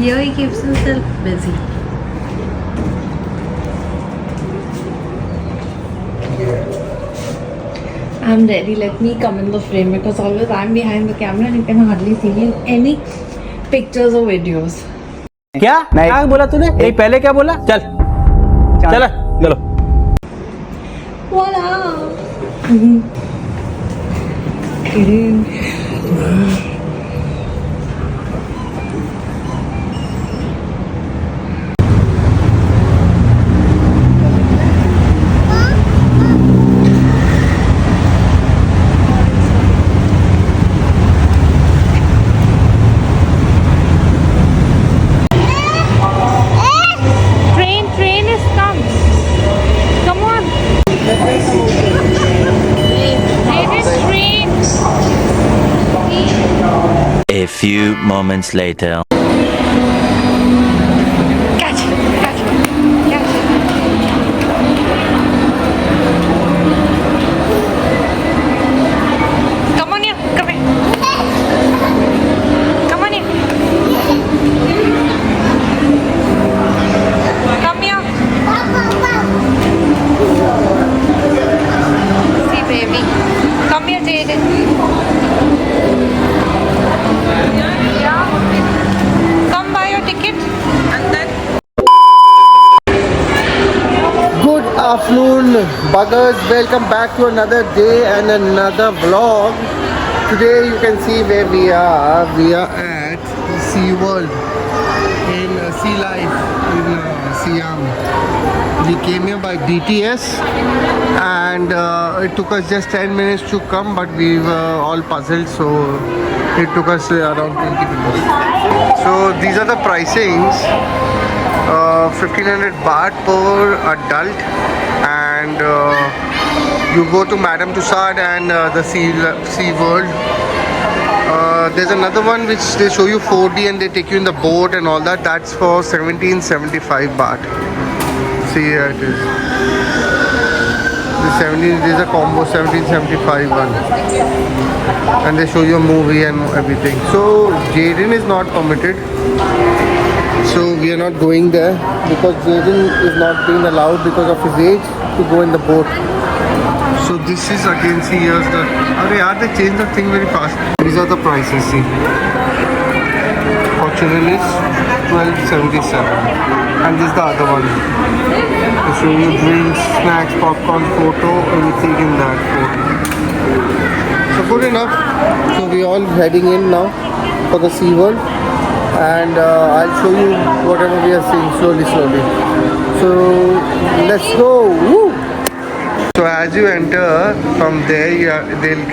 Here he keeps himself busy. I'm ready. Let me come in the frame because always I'm behind the camera and you can hardly see me in any pictures or videos. क्या नहीं क्या बोला तूने? नहीं पहले क्या बोला? चल चल चलो. Voila! Kidding. Train is come. Come on. Train. A few moments later. Catch. Come on here. Come here. Come on here. Come here. See, baby. Come here, Jaden. Come buy your ticket and then. Good afternoon, buggers. Welcome back to another day and another vlog. Today you can see where we are. We are at Sea World in Sea Life in Siam. We came here by BTS and it took us just 10 minutes to come, but we were all puzzled, so it took us around 20 minutes. So these are the pricings. 1500 baht per adult, and you go to Madame Tussauds and the Sea World. There's another one which they show you 4D and they take you in the boat and all that. That's for 1775 baht. See, here it is. This is a combo 1775 one, and they show you a movie and everything. So Jaden is not permitted, so we are not going there because Jaden is not being allowed because of his age to go in the boat. So this is again, see, here's the, they changed the thing very fast. These are the prices, see. Fortune is 1277, and this is the other one. They show you drinks, snacks, popcorn, photo, everything in that photo. So good enough. So we all heading in now for the Sea World, and I'll show you whatever we are seeing slowly. So let's go. Woo! So as you enter from there, they'll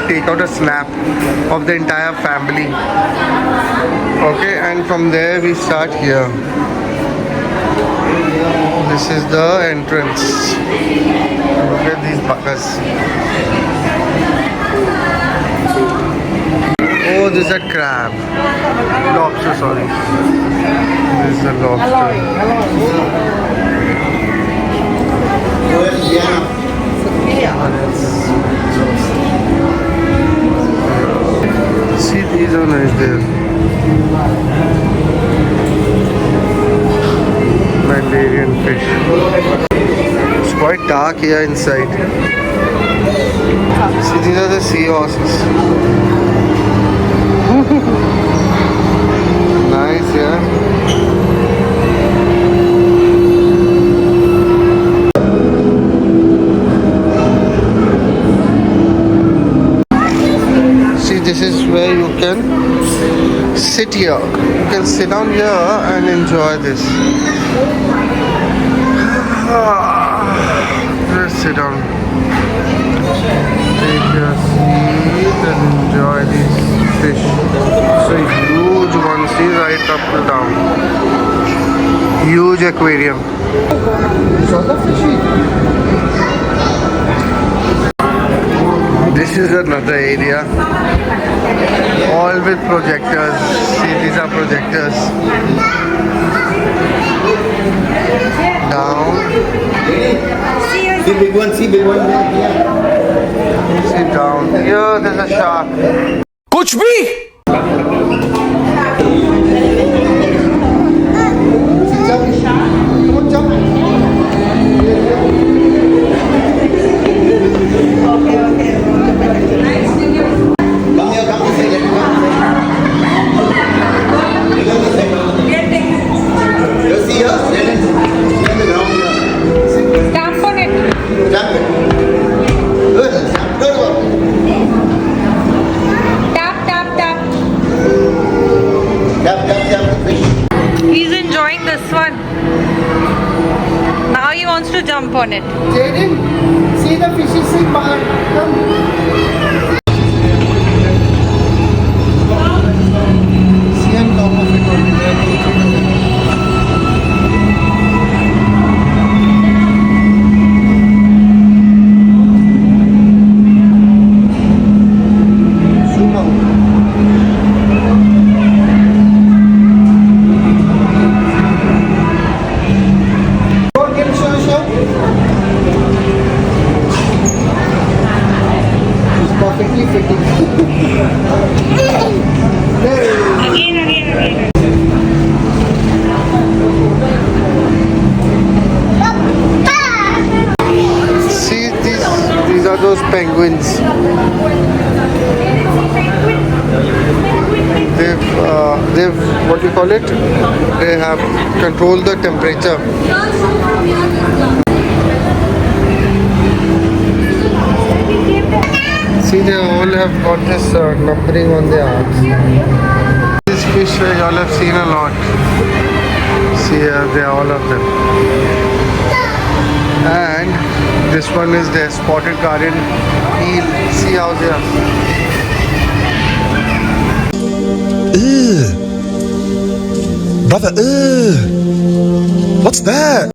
take out a snap of the entire family. Okay, and from there we start here. This is the entrance. Look at these buckers. Oh, this is a crab. Lobster, sorry. This is a lobster. See, these are nice there. Mandarin fish. It's quite dark here inside. See, these are the seahorses. Nice, yeah. See, this is where you can sit here. You can sit down here and enjoy this. Just sit down. Take your seat and enjoy these fish. So huge one, see, right up and down. Huge aquarium. This is another area, all with projectors. See, these are projectors. Down. See big one. See down. Here, there's a shark. कुछ भी Stamp on it. Tap, tap, tap. He's enjoying this one. Now he wants to jump on it. Jaden, see the fishes in bar. See on top of it only. Zoom out. Go get a show. It's perfectly fitting. Again. See, these are those penguins. They've what do you call it? They have controlled the temperature. See, they all have got this numbering on their arms. This fish you all have seen a lot. See, they are all of them. And this one is the spotted garden eel. See how they are. Brother, what's that?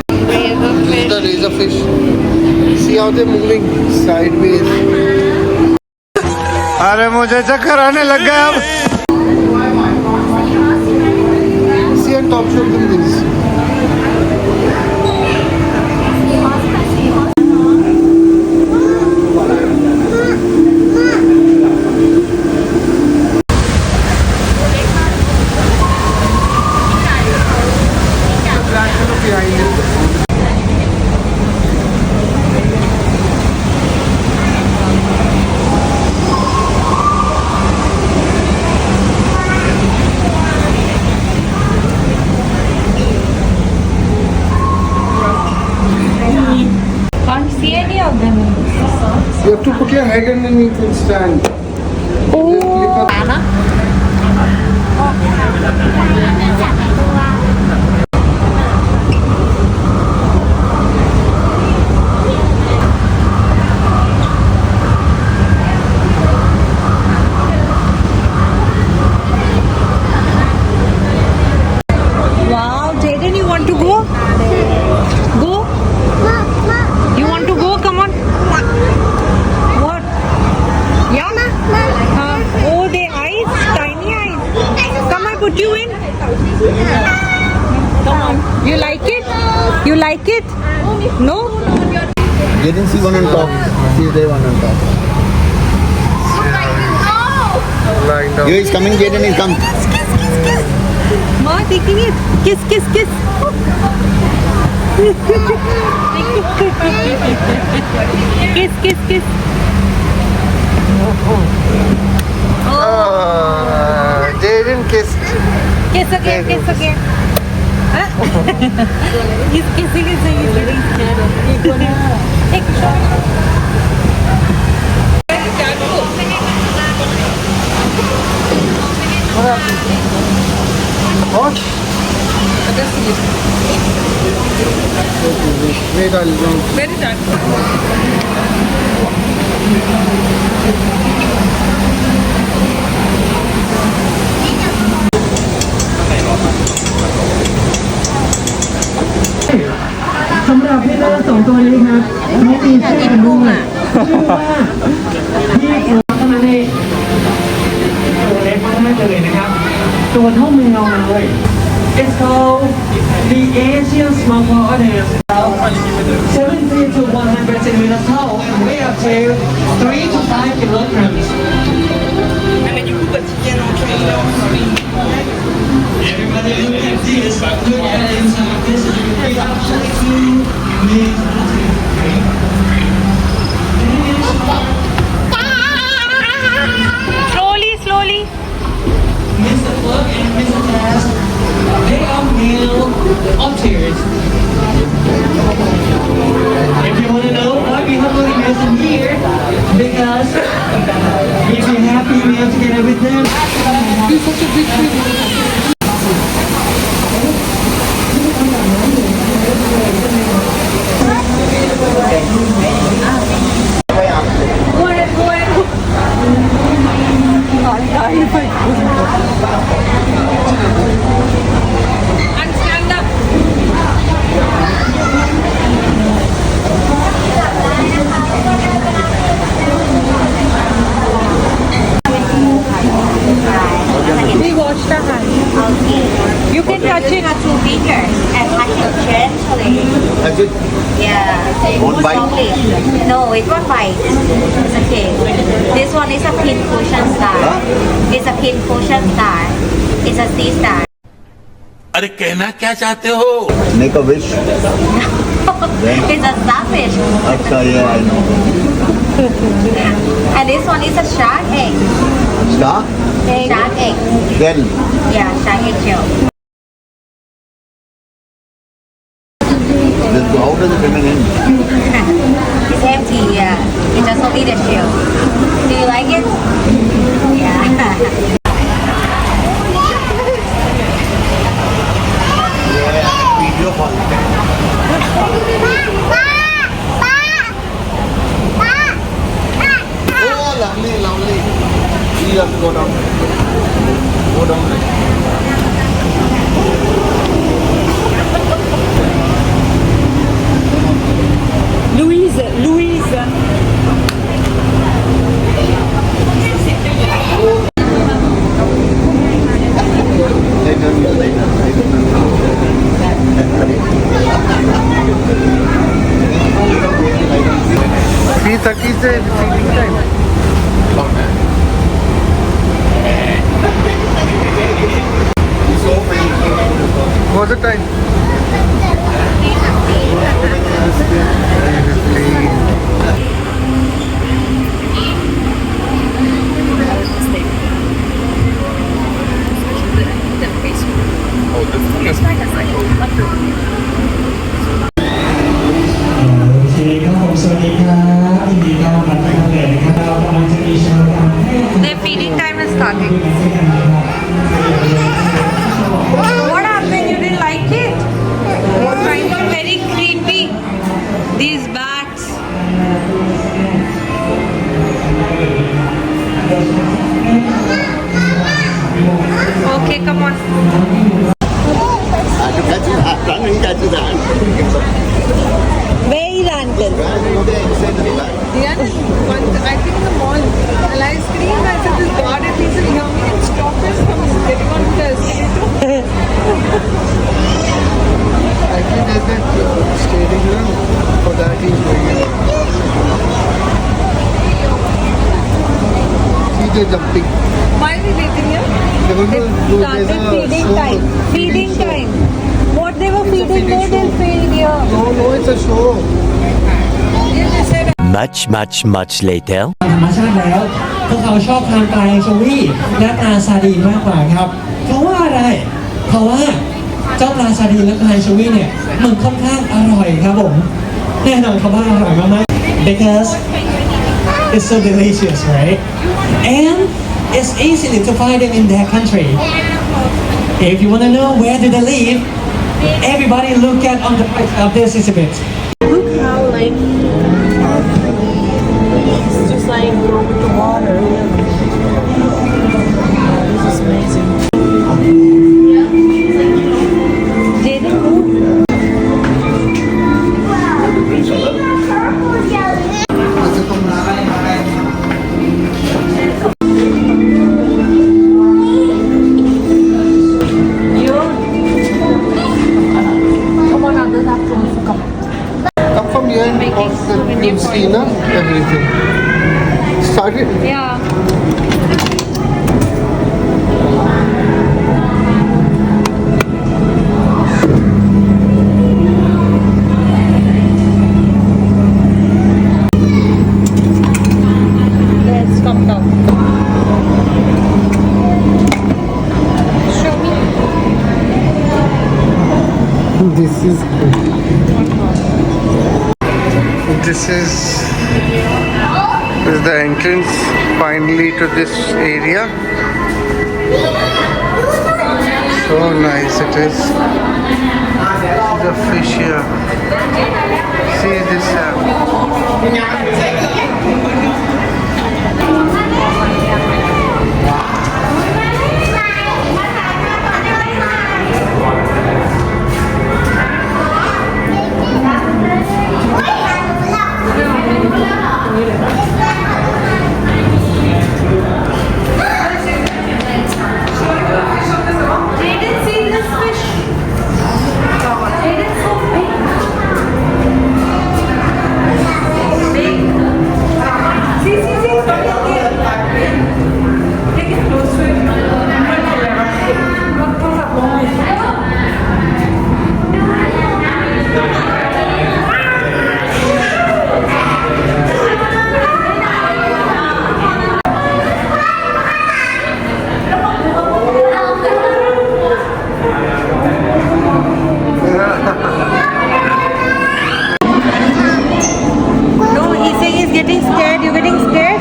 This is the razor fish. See how they're moving sideways. अरे मुझे चक्कर आने लग गया अब. See on top, show them this. Can't see any of them. You have to put your head underneath and stand. Oh, Anna. Wow, Jaden, you want to go? Go? You want to go? Come on. What? Yeah? Oh, the eyes, tiny eyes. Come, I put you in. Come on. You like it? You like it? No? Didn't see one on top. See there one on top. Lying down. Here is coming, Jaden is come. Ma taking it. Kiss, kiss, kiss. Kiss, kiss, kiss. Jaden kissed. Kiss again, kiss again. Huh? He's kissing his he's getting scared. Take a shot. What? Wait, I'll go.สำหรับพี่น้องสองตัวนี้ครับเขามีชื่อกันด้วยชื่อว่าพี่เอ๋เท่านั้นเองตัวเล็กมากๆเลยนะครับตัวเท่าแมวเลย It's called the Asian Small Audience. 70 to 100 centimeters tall and weigh up to 3 to 5 kilograms. Everybody look at this. Look at it inside. This is a great Slowly. Mr. Plug and Mr. Taz, they are male otters. If you want to know why we have only males in here, because if you're happy male together with them, do such a big thing. And stand up. We watched the hand. You can touch it. Two fingers and touch it gently. That's it. Yeah. Won't bite? Slowly. No, it won't bite. It's okay. This one is a pin cushion star. It's a pin cushion star. It's a sea star. अरे कहना क्या चाहते हो? Make a wish. It's a starfish. Acha, yeah, I know. And this one is a shark egg. Star? Shark egg. Then. Yeah, shark egg shell. How does it remain in? It's empty, yeah. It's just only the shell. Do you like it? Yeah. Video call. Oh, lovely. You have to go down. Go down. Louise. Three 30 is the feeding time. What's the time? Their feeding time is starting. What happened? You didn't like it? I find it very creepy. These bats. Okay, come on. Where is uncle? I think the mall, and I screamed, I said, this God, if he said, here, we can stop us from getting on the escalator. I think there's that skating room for that he's doing it. See the jumping. Why are we waiting here? They're going to do there's Started a feeding show. time. Feeding show. time. What they were It's a feeding feeding there, they'll show. feed here. No, it's a show. Much later. ธรรมชาติแล้วพวกเขาชอบทานปลาแองโชวีและปลาซาดีนมากกว่าครับ เพราะว่าอะไร เพราะว่าเจ้าปลาซาดีนและปลาแองโชวีเนี่ยมันค่อนข้างอร่อยครับผมแน่นอนครับว่าอร่อยมากๆ because it's so delicious right and it's easy to find them in their country if you want to know where do they live everybody look at on the right of this exhibit Look how, like, it's just like go with the water. This is amazing. Jaden, move. see na everything. Started. Yeah. Let's come down. Show me. This is the entrance finally to this area. So nice it is. The fish here. See this No, he's saying he's getting scared. You're getting scared?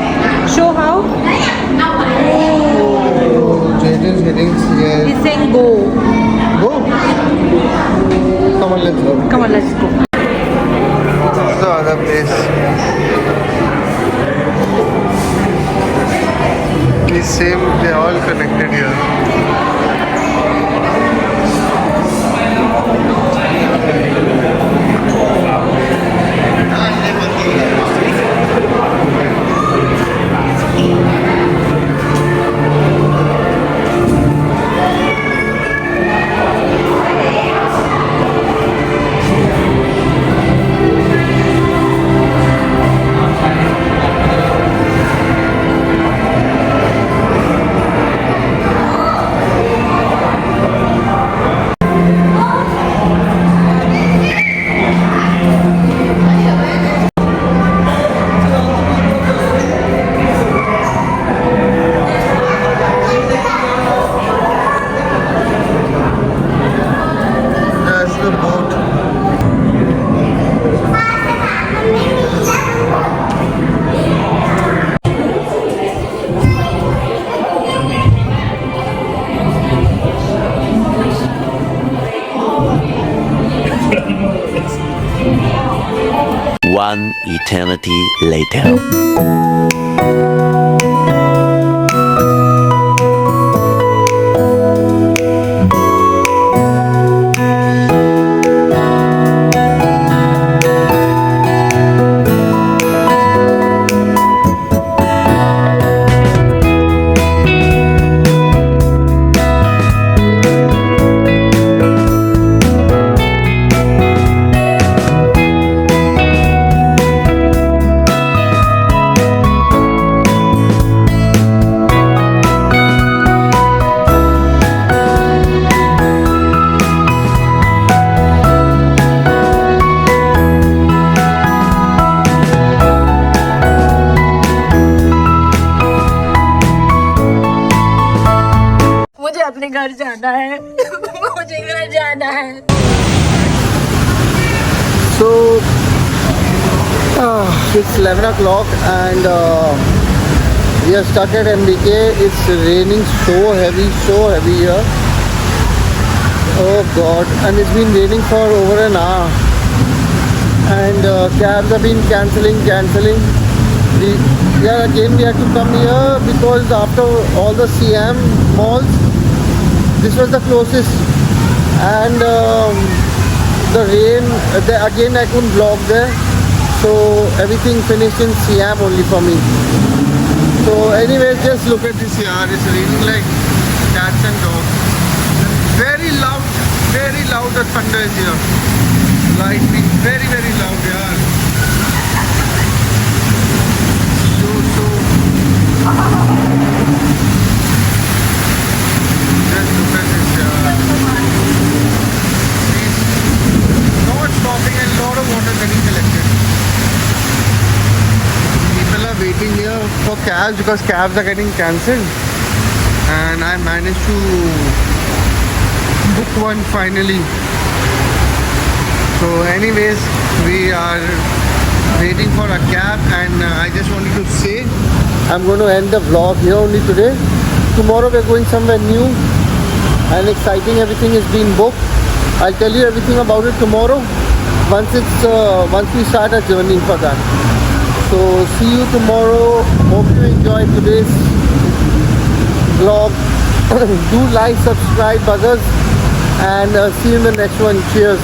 Show how. Jaden's getting scared. He's saying go. Go. Come on, let's go. Come on, let's go. This is the other place. These same, they're all connected here. That's the boat. One eternity later. मुझे अपने घर जाना है मुझे घर जाना है So it's 11 o'clock and we are stuck at MBK. It's raining so heavy here. Oh God, and it's been raining for over an hour. And cabs have been cancelling. Again we had to come here because after all the CM malls, this was the closest. And the rain, again I couldn't vlog there. So everything finished in Siam only for me. So anyways, just look at this here. It's raining like cats and dogs. Very loud the thunder is here. Lightning, very loud, yeah. cabs because cabs are getting cancelled, and I managed to book one finally. So anyways, we are waiting for a cab, and I just wanted to say I'm going to end the vlog here only today. Tomorrow we're going somewhere new and exciting. Everything is being booked. I'll tell you everything about it tomorrow once we start our journey for that. So see you tomorrow. Hope you enjoyed today's vlog. Do like, subscribe, buzzers, and see you in the next one. Cheers.